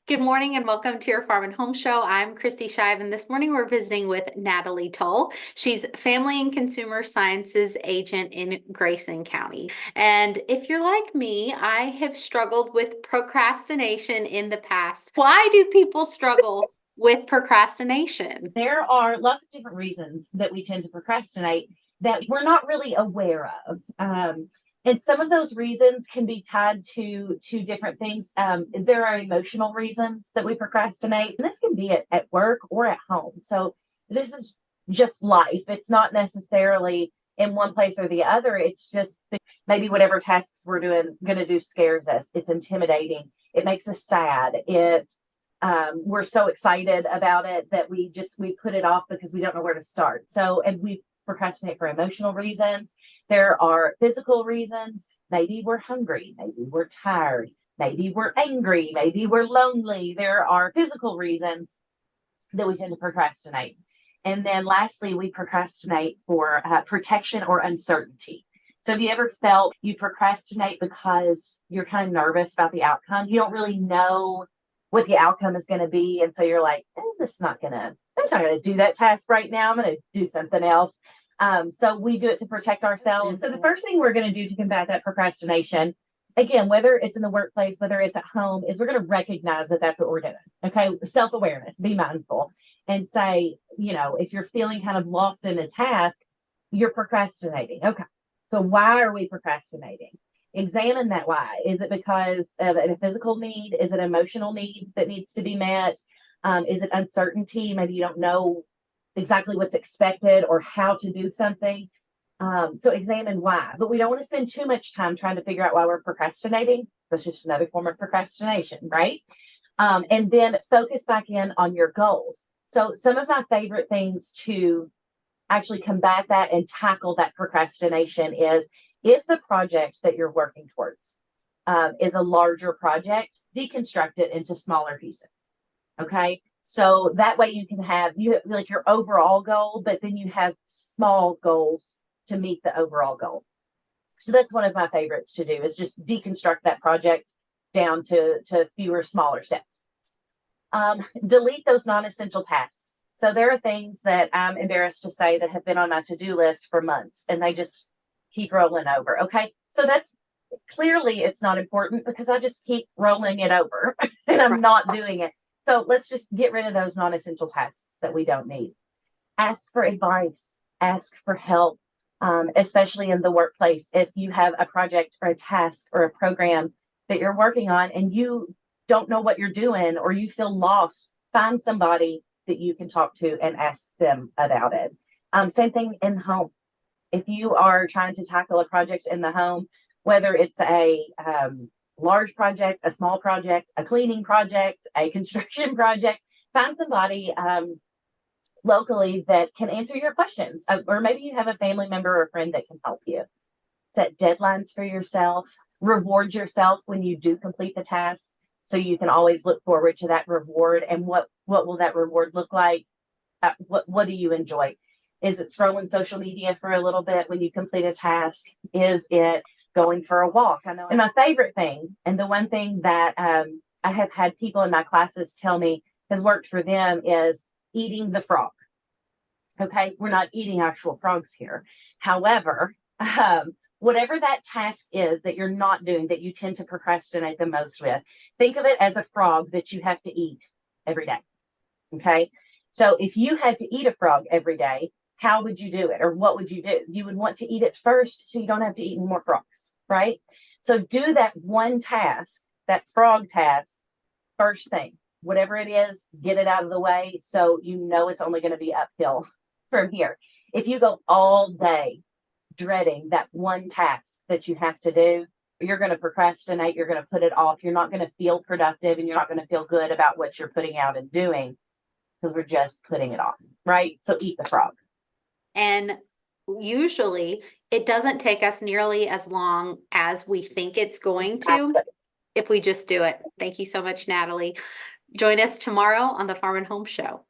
Good morning and welcome to your Farm and Home Show. I'm Kristi Shive, and this morning we're visiting with Natalie Taul. She's Family and Consumer Sciences Agent in Grayson County. And if you're like me, I have struggled with procrastination in the past. Why do people struggle with procrastination? There are lots of different reasons that we tend to procrastinate that we're not really aware of. And some of those reasons can be tied to different things. There are emotional reasons that we procrastinate, and this can be at work or at home. So this is just life. It's not necessarily in one place or the other. It's just maybe whatever tasks we're going to do scares us. It's intimidating. It makes us sad. We're so excited about it that we put it off because we don't know where to start. So, and we procrastinate for emotional reasons. There are physical reasons. Maybe we're hungry. Maybe we're tired. Maybe we're angry. Maybe we're lonely. There are physical reasons that we tend to procrastinate. And then lastly, we procrastinate for protection or uncertainty. So have you ever felt you procrastinate because you're kind of nervous about the outcome? You don't really know what the outcome is going to be. And so you're like, I'm not going to do that task right now. I'm going to do something else. So we do it to protect ourselves. So the first thing we're going to do to combat that procrastination, again, whether it's in the workplace, whether it's at home, is we're going to recognize that that's what we're doing. Okay. Self-awareness, be mindful and say, if you're feeling kind of lost in a task, you're procrastinating. Okay. So why are we procrastinating? Examine that why. Is it because of a physical need? Is it an emotional need that needs to be met? Is it uncertainty? Maybe you don't know exactly what's expected or how to do something. So examine why. But we don't want to spend too much time trying to figure out why we're procrastinating. That's just another form of procrastination, right? And then focus back in on your goals. So some of my favorite things to actually combat that and tackle that procrastination is if the project that you're working towards is a larger project, deconstruct it into smaller pieces. Okay. So that way you have like your overall goal, but then you have small goals to meet the overall goal. So that's one of my favorites to do is just deconstruct that project down to fewer, smaller steps. Delete those non-essential tasks. So there are things that I'm embarrassed to say that have been on my to-do list for months and they just keep rolling over. Okay. So that's clearly it's not important because I just keep rolling it over and I'm not doing it. So let's just get rid of those non-essential tasks that we don't need. Ask for advice, ask for help, especially in the workplace. If you have a project or a task or a program that you're working on and you don't know what you're doing or you feel lost, find somebody that you can talk to and ask them about it. Same thing in home. If you are trying to tackle a project in the home, whether it's a large project, a small project, a cleaning project, a construction project, find somebody locally that can answer your questions. Or maybe you have a family member or friend that can help you. Set deadlines for yourself. Reward yourself when you do complete the task. So you can always look forward to that reward. And what will that reward look like? What do you enjoy? Is it scrolling social media for a little bit when you complete a task? Is it going for a walk? I know. And my favorite thing, and the one thing that I have had people in my classes tell me has worked for them is eating the frog. Okay, we're not eating actual frogs here. However, whatever that task is that you're not doing, that you tend to procrastinate the most with, think of it as a frog that you have to eat every day. Okay, so if you had to eat a frog every day, how would you do it? Or what would you do? You would want to eat it first so you don't have to eat any more frogs, right? So do that one task, that frog task, first thing. Whatever it is, get it out of the way so you know it's only going to be uphill from here. If you go all day dreading that one task that you have to do, you're going to procrastinate, you're going to put it off, you're not going to feel productive, and you're not going to feel good about what you're putting out and doing because we're just putting it off, right? So eat the frog. And usually it doesn't take us nearly as long as we think it's going to if we just do it. Thank you so much, Natalie. Join us tomorrow on the Farm and Home Show.